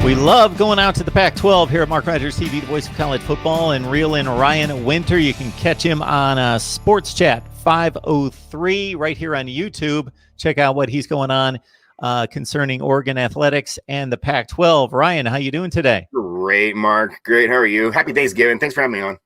We love going out to the Pac-12 here at MarkRogersTV, the voice of college football, and reel in Ryan Winter. You can catch him on Sports Chat 503 right here on YouTube. Check out what he's going on concerning Oregon athletics and the Pac-12. Ryan, how you doing today? Great, Mark. Great. How are you? Happy Thanksgiving. Thanks for having me on.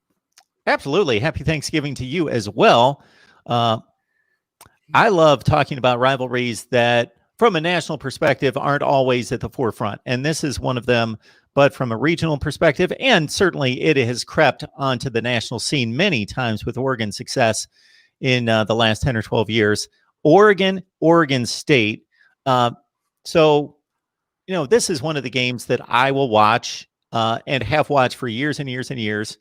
Absolutely. Happy Thanksgiving to you as well. I love talking about rivalries that, from a national perspective, aren't always at the forefront. And this is one of them, but from a regional perspective, and certainly it has crept onto the national scene many times with Oregon's success in the last 10 or 12 years. Oregon State. So, this is one of the games that I will watch and have watched for years and years and years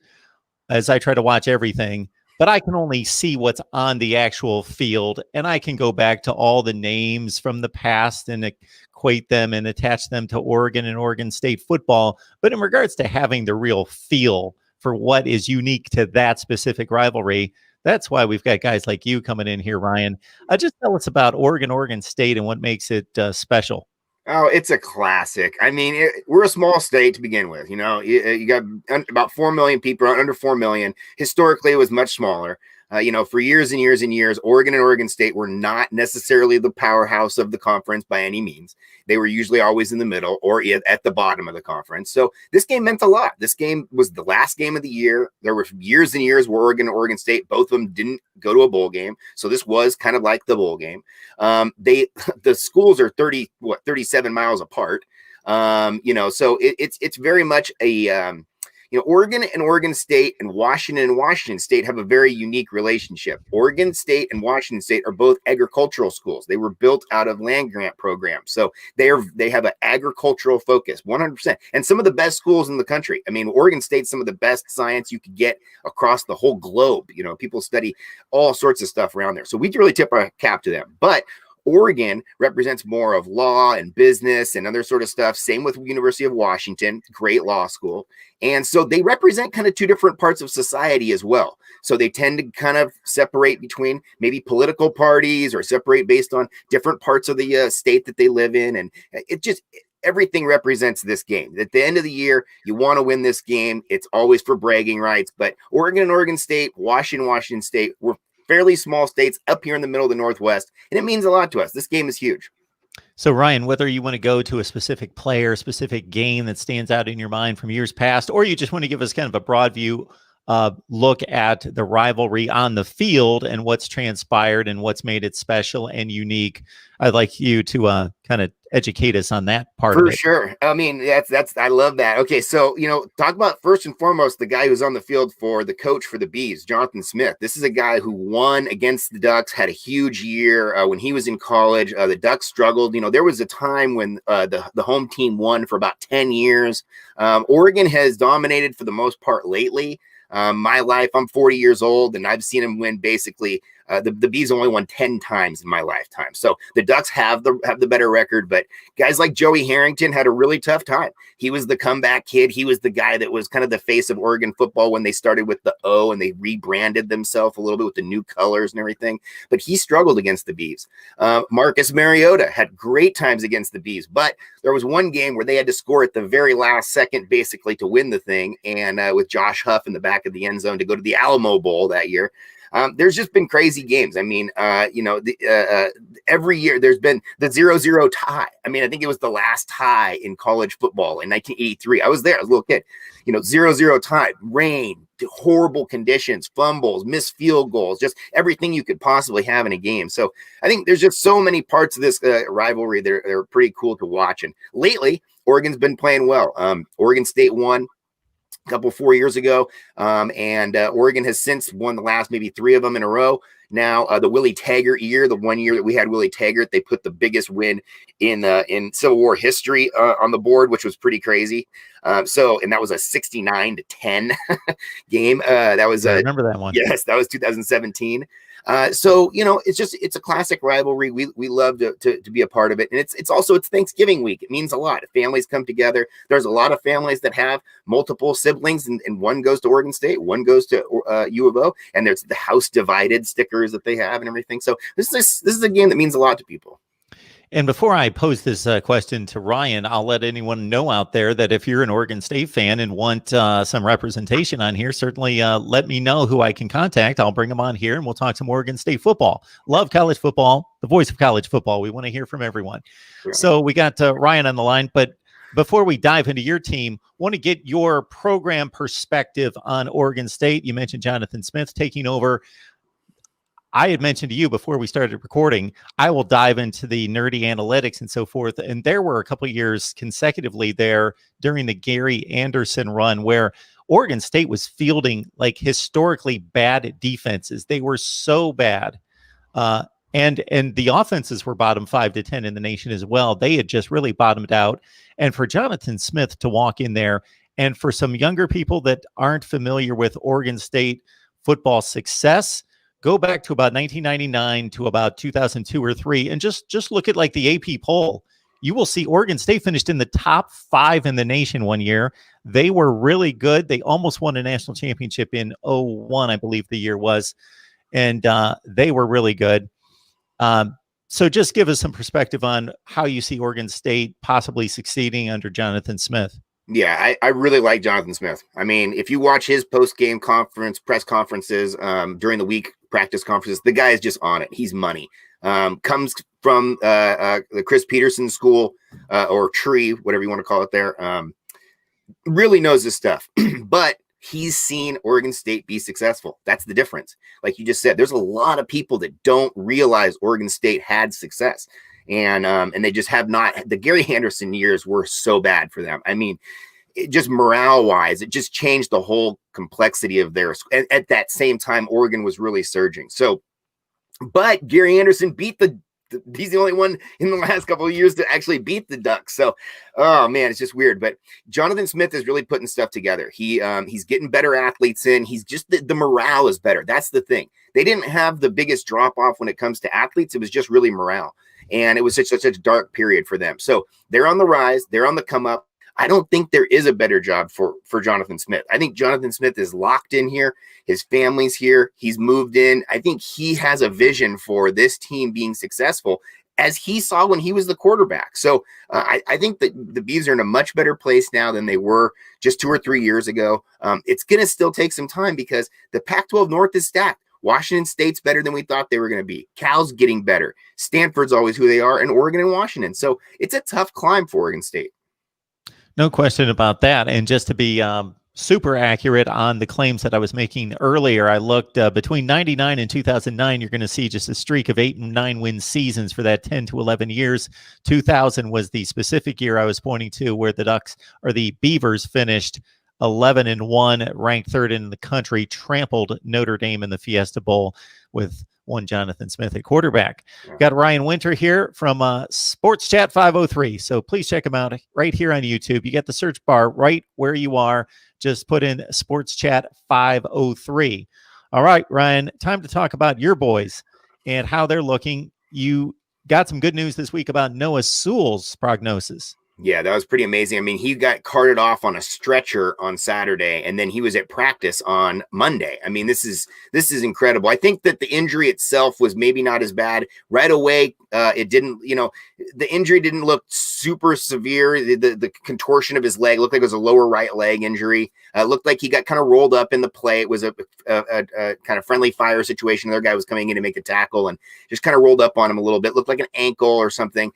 as I try to watch everything. But I can only see what's on the actual field, and I can go back to all the names from the past and equate them and attach them to Oregon and Oregon State football. But in regards to having the real feel for what is unique to that specific rivalry, that's why we've got guys like you coming in here, Ryan. Just tell us about Oregon State and what makes it special. Oh, it's a classic. I mean, we're a small state to begin with. You got about 4 million people, under 4 million. Historically, it was much smaller. For years and years and years, Oregon and Oregon State were not necessarily the powerhouse of the conference by any means. They were usually always in the middle or at the bottom of the conference. So this game meant a lot. This game was the last game of the year. There were years and years where Oregon and Oregon State, both of them didn't go to a bowl game. So this was kind of like the bowl game. The schools are 37 miles apart. So it's very much a, Oregon and Oregon State and Washington State have a very unique relationship. Oregon State and Washington State are both agricultural schools. They were built out of land grant programs. So they have an agricultural focus, 100%. And some of the best schools in the country. I mean, Oregon State's some of the best science you could get across the whole globe. People study all sorts of stuff around there. So we can really tip our cap to them. But Oregon represents more of law and business and other sort of stuff. Same with University of Washington, great law school. And so they represent kind of two different parts of society as well. So they tend to kind of separate between maybe political parties or separate based on different parts of the state that they live in. And everything represents this game. At the end of the year, you want to win this game. It's always for bragging rights. But Oregon and Oregon State, Washington State, we're fairly small states up here in the middle of the Northwest, and it means a lot to us. This game is huge. So, Ryan, whether you want to go to a specific player, specific game that stands out in your mind from years past, or you just want to give us kind of a broad view look at the rivalry on the field and what's transpired and what's made it special and unique, I'd like you to kind of educate us on that part of it. For sure. I mean, that's I love that. Okay, so talk about first and foremost the guy who's on the field for the coach for the Bees, Jonathan Smith. This is a guy who won against the Ducks, had a huge year when he was in college. The Ducks struggled. There was a time when the home team won for about 10 years. Oregon has dominated for the most part lately. My life, I'm 40 years old, and I've seen him win basically. The Bees only won 10 times in my lifetime. So the Ducks have the better record, but guys like Joey Harrington had a really tough time. He was the comeback kid. He was the guy that was kind of the face of Oregon football when they started with the O and they rebranded themselves a little bit with the new colors and everything. But he struggled against the Bees. Marcus Mariota had great times against the Bees, but there was one game where they had to score at the very last second basically to win the thing. And with Josh Huff in the back of the end zone to go to the Alamo Bowl that year. There's just been crazy games. I mean, every year there's been the 0-0 tie. I mean, I think it was the last tie in college football in 1983. I was there. I was a little kid. 0-0 tie, rain, horrible conditions, fumbles, missed field goals, just everything you could possibly have in a game. So I think there's just so many parts of this rivalry that are pretty cool to watch. And lately, Oregon's been playing well. Oregon State won a couple 4 years ago. And Oregon has since won the last maybe 3 of them in a row. Now, the Willie Taggart year, the 1 year that we had Willie Taggart, they put the biggest win in Civil War history on the board, which was pretty crazy. And that was a 69-10 game. That was I remember that one. Yes, that was 2017. It's a classic rivalry. We love to be a part of it. And it's Thanksgiving week. It means a lot. Families come together. There's a lot of families that have multiple siblings and one goes to Oregon State, one goes to U of O, and there's the house divided stickers that they have and everything. So this is a game that means a lot to people. And before I pose this question to Ryan, I'll let anyone know out there that if you're an Oregon State fan and want some representation on here, certainly let me know who I can contact. I'll bring them on here and we'll talk some Oregon State football. Love college football, the voice of college football. We want to hear from everyone. Yeah. So we got Ryan on the line, but before we dive into your team, want to get your program perspective on Oregon State. You mentioned Jonathan Smith taking over. I had mentioned to you before we started recording, I will dive into the nerdy analytics and so forth. And there were a couple of years consecutively there during the Gary Anderson run where Oregon State was fielding like historically bad defenses. They were so bad. And the offenses were bottom 5 to 10 in the nation as well. They had just really bottomed out. And for Jonathan Smith to walk in there, and for some younger people that aren't familiar with Oregon State football success, go back to about 1999 to about 2002 or 3, and just look at like the AP poll. You will see Oregon State finished in the top 5 in the nation one year. They were really good. They almost won a national championship in 2001, I believe the year was. And they were really good. So just give us some perspective on how you see Oregon State possibly succeeding under Jonathan Smith. Yeah, I really like Jonathan Smith. I mean, if you watch his post-game press conferences during the week, practice conferences, the guy is just on it. He's money. Comes from the Chris Peterson school or tree, whatever you want to call it there. Really knows this stuff. But he's seen Oregon State be successful. That's the difference. Like you just said, there's a lot of people that don't realize Oregon State had success. And they just have not. The Gary Anderson years were so bad for them. I mean, just morale-wise, it just changed the whole complexity of their. At that same time, Oregon was really surging. So, but Gary Anderson beat he's the only one in the last couple of years to actually beat the Ducks. So, oh man, it's just weird. But Jonathan Smith is really putting stuff together. He's getting better athletes in. He's just the morale is better. That's the thing. They didn't have the biggest drop off when it comes to athletes. It was just really morale. And it was such a dark period for them. So they're on the rise. They're on the come up. I don't think there is a better job for Jonathan Smith. I think Jonathan Smith is locked in here. His family's here. He's moved in. I think he has a vision for this team being successful as he saw when he was the quarterback. So I think that the Beavs are in a much better place now than they were just 2 or 3 years ago. It's going to still take some time because the Pac-12 North is stacked. Washington State's better than we thought they were going to be. Cal's getting better. Stanford's always who they are, and Oregon and Washington. So it's a tough climb for Oregon State. No question about that. And just to be super accurate on the claims that I was making earlier, I looked between 99 and 2009, you're going to see just a streak of 8 and 9 win seasons for that 10 to 11 years. 2000 was the specific year I was pointing to where the Beavers finished 11-1, ranked 3rd in the country, trampled Notre Dame in the Fiesta Bowl with one Jonathan Smith at quarterback. Got Ryan Winter here from Sports Chat 503. So please check him out right here on YouTube. You get the search bar right where you are. Just put in Sports Chat 503. All right, Ryan, time to talk about your boys and how they're looking. You got some good news this week about Noah Sewell's prognosis. Yeah, that was pretty amazing. I mean, he got carted off on a stretcher on Saturday, and then he was at practice on Monday. I mean, this is incredible. I think that the injury itself was maybe not as bad. Right away, it didn't, the injury didn't look super severe. The contortion of his leg looked like it was a lower right leg injury. Looked like he got kind of rolled up in the play. It was a kind of friendly fire situation. The other guy was coming in to make the tackle and just kind of rolled up on him a little bit. Looked like an ankle or something.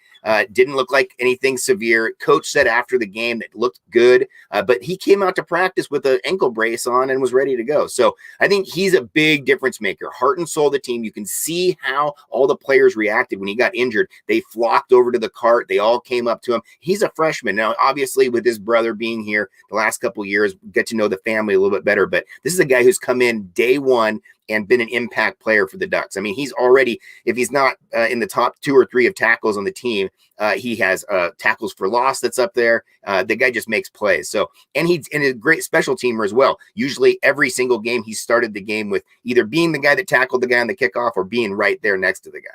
Didn't look like anything severe. Coach said after the game that looked good, but he came out to practice with an ankle brace on and was ready to go. So I think he's a big difference maker. Heart and soul of the team. You can see how all the players reacted when he got injured. They flocked over to the cart. They all came up to him. He's a freshman. Now, obviously, with his brother being here the last couple of years, get to know the family a little bit better. But this is a guy who's come in day one and been an impact player for the Ducks. I mean, he's already, if he's not in the top 2 or 3 of tackles on the team, he has tackles for loss that's up there. The guy just makes plays. So, and he's a great special teamer as well. Usually every single game, he started the game with either being the guy that tackled the guy on the kickoff or being right there next to the guy.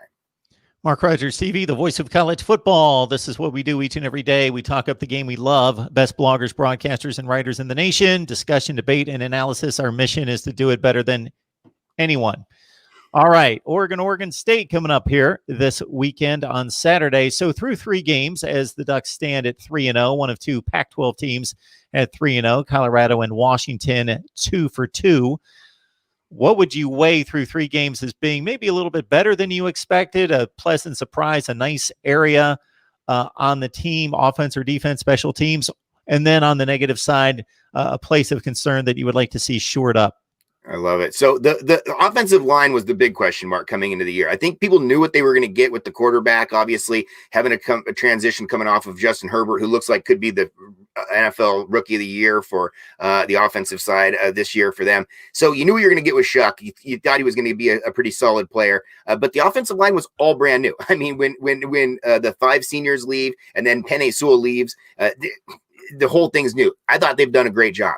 MarkRogersTV, the voice of college football. This is what we do each and every day. We talk up the game we love. Best bloggers, broadcasters, and writers in the nation. Discussion, debate, and analysis. Our mission is to do it better than anyone. All right, Oregon State coming up here this weekend on Saturday. So through 3 games, as the Ducks stand at 3-0, one of 2 Pac-12 teams at 3-0, Colorado and Washington 2 for 2. What would you weigh through 3 games as being maybe a little bit better than you expected, a pleasant surprise, a nice area on the team, offense or defense, special teams, and then on the negative side, a place of concern that you would like to see shored up? I love it. So the offensive line was the big question mark coming into the year. I think people knew what they were going to get with the quarterback, obviously having a transition coming off of Justin Herbert, who looks like could be the NFL Rookie of the Year for the offensive side this year for them. So you knew what you were going to get with Shuck. You thought he was going to be a pretty solid player, but the offensive line was all brand new. I mean, when the 5 seniors leave and then Penei Sewell leaves, the whole thing's new. I thought they've done a great job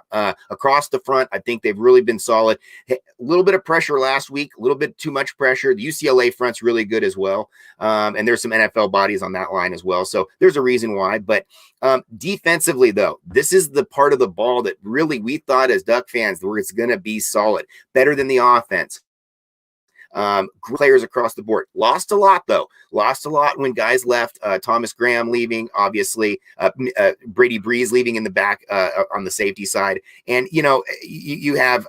across the front. I think they've really been solid. A little bit of pressure last week, a little bit too much pressure. The UCLA front's really good as well. And there's some NFL bodies on that line as well. So there's a reason why. But defensively, though, this is the part of the ball that really we thought as Duck fans where it's going to be solid, better than the offense. Players across the board. Lost a lot, though. Lost a lot when guys left. Thomas Graham leaving, obviously. Brady Breeze leaving in the back on the safety side. And, you have,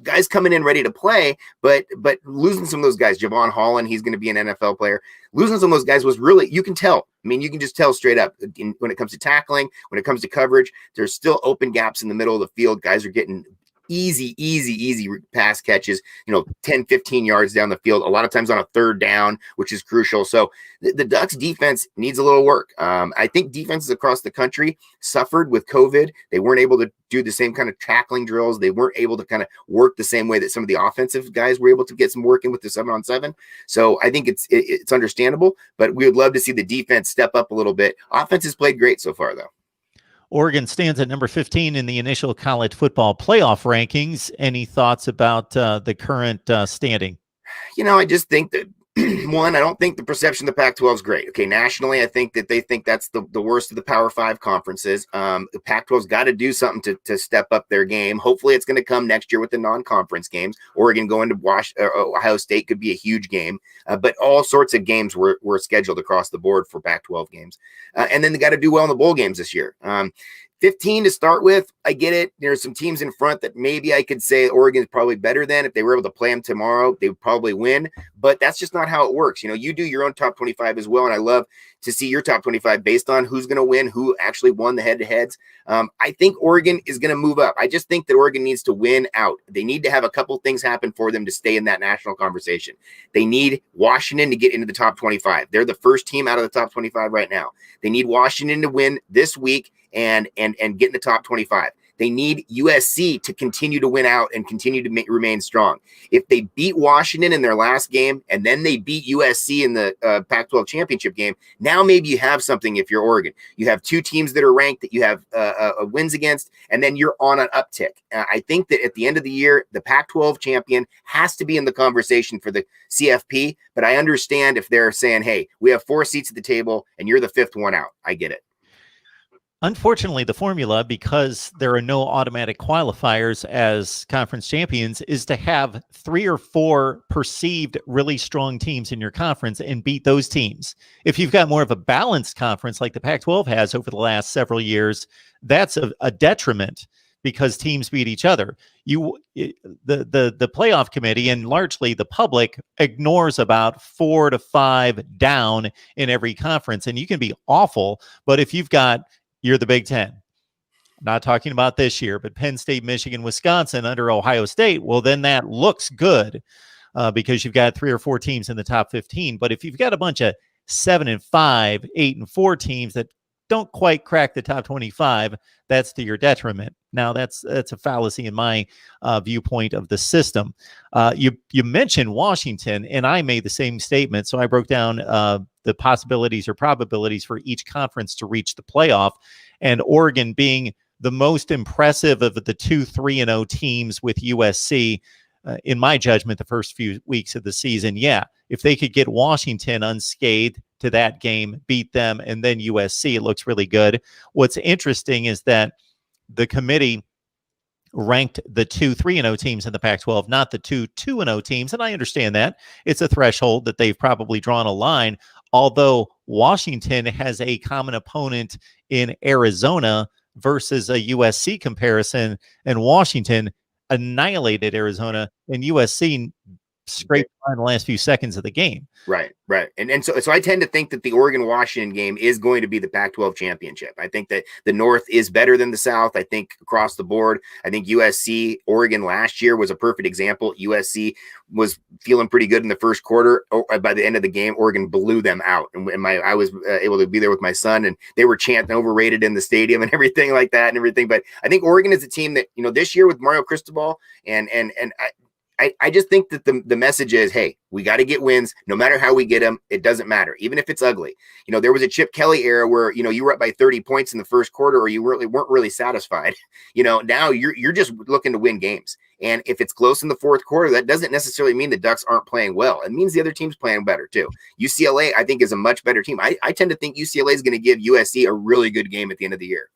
guys coming in ready to play, but losing some of those guys. Javon Holland, he's going to be an NFL player. Losing some of those guys was really, you can tell. I mean, you can just tell straight up when it comes to tackling, when it comes to coverage, there's still open gaps in the middle of the field. Guys are getting easy pass catches, 10, 15 yards down the field, a lot of times on a 3rd down, which is crucial. So the Ducks defense needs a little work. I think defenses across the country suffered with COVID. They weren't able to do the same kind of tackling drills. They weren't able to kind of work the same way that some of the offensive guys were able to get some work in with the 7-on-7. So I think it's understandable, but we would love to see the defense step up a little bit. Offense has played great so far, though. Oregon stands at number 15 in the initial college football playoff rankings. Any thoughts about the current standing? I just think that, one, I don't think the perception of the Pac-12 is great. Okay, nationally, I think that they think that's the worst of the Power 5 conferences. The Pac-12's got to do something to step up their game. Hopefully, it's going to come next year with the non-conference games. Oregon going to Ohio State could be a huge game. But all sorts of games were scheduled across the board for Pac-12 games. And then they got to do well in the bowl games this year. 15 to start with, I get it. There's some teams in front that maybe I could say Oregon is probably better than. If they were able to play them tomorrow, they would probably win. But that's just not how it works. You do your own top 25 as well, and I love to see your top 25 based on who's going to win, who actually won the head-to-heads. I think Oregon is going to move up. I just think that Oregon needs to win out. They need to have a couple things happen for them to stay in that national conversation. They need Washington to get into the top 25. They're the first team out of the top 25 right now. They need Washington to win this week and get in the top 25. They need USC to continue to win out and continue to remain strong. If they beat Washington in their last game and then they beat USC in the Pac-12 championship game, now maybe you have something if you're Oregon. You have 2 teams that are ranked that you have wins against, and then you're on an uptick. I think that at the end of the year, the Pac-12 champion has to be in the conversation for the CFP, but I understand if they're saying, hey, we have 4 seats at the table and you're the 5th one out. I get it. Unfortunately, the formula, because there are no automatic qualifiers as conference champions, is to have 3 or 4 perceived really strong teams in your conference and beat those teams. If you've got more of a balanced conference like the Pac-12 has over the last several years, that's a detriment because teams beat each other. The playoff committee and largely the public ignores about 4 to 5 down in every conference, and you can be awful, but if you're the Big Ten. I'm not talking about this year, but Penn State, Michigan, Wisconsin under Ohio State. Well, then that looks good because you've got 3 or 4 teams in the top 15. But if you've got a bunch of 7-5, 8-4 teams that don't quite crack the top 25, that's to your detriment. Now, that's a fallacy in my viewpoint of the system. You mentioned Washington, and I made the same statement. So I broke down the possibilities or probabilities for each conference to reach the playoff, and Oregon being the most impressive of the 2 3-0 teams with USC. In my judgment, the first few weeks of the season, if they could get Washington unscathed to that game, beat them, and then USC, it looks really good. What's interesting is that the committee ranked the 2 3-0 teams in the Pac-12, not the 2 2-0 teams. And I understand that it's a threshold that they've probably drawn a line. Although Washington has a common opponent in Arizona versus a USC comparison, and Washington annihilated Arizona, and USC scraped by in the last few seconds of the game. Right. And so I tend to think that the Oregon-Washington game is going to be the Pac-12 championship. I think that the North is better than the South. I think across the board, I think USC, Oregon last year was a perfect example. USC was feeling pretty good in the first quarter. By the end of the game, Oregon blew them out. And I was able to be there with my son, and they were chanting overrated in the stadium and everything like that and everything. But I think Oregon is a team that, this year with Mario Cristobal and I just think that the message is, hey, we got to get wins no matter how we get them. It doesn't matter, even if it's ugly. There was a Chip Kelly era where, you were up by 30 points in the first quarter, or you weren't really satisfied. Now you're just looking to win games. And if it's close in the fourth quarter, that doesn't necessarily mean the Ducks aren't playing well. It means the other team's playing better too. UCLA, I think, is a much better team. I tend to think UCLA is going to give USC a really good game at the end of the year.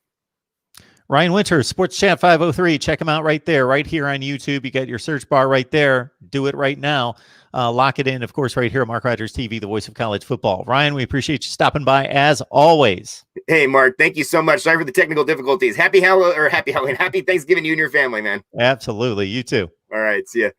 Ryan Winters, Sports Chat 503. Check him out right there, right here on YouTube. You got your search bar right there. Do it right now. Lock it in, of course, right here at Mark Rogers TV, the voice of college football. Ryan, we appreciate you stopping by as always. Hey, Mark, thank you so much. Sorry for the technical difficulties. Happy Halloween. Happy Thanksgiving to you and your family, man. Absolutely. You too. All right. See ya.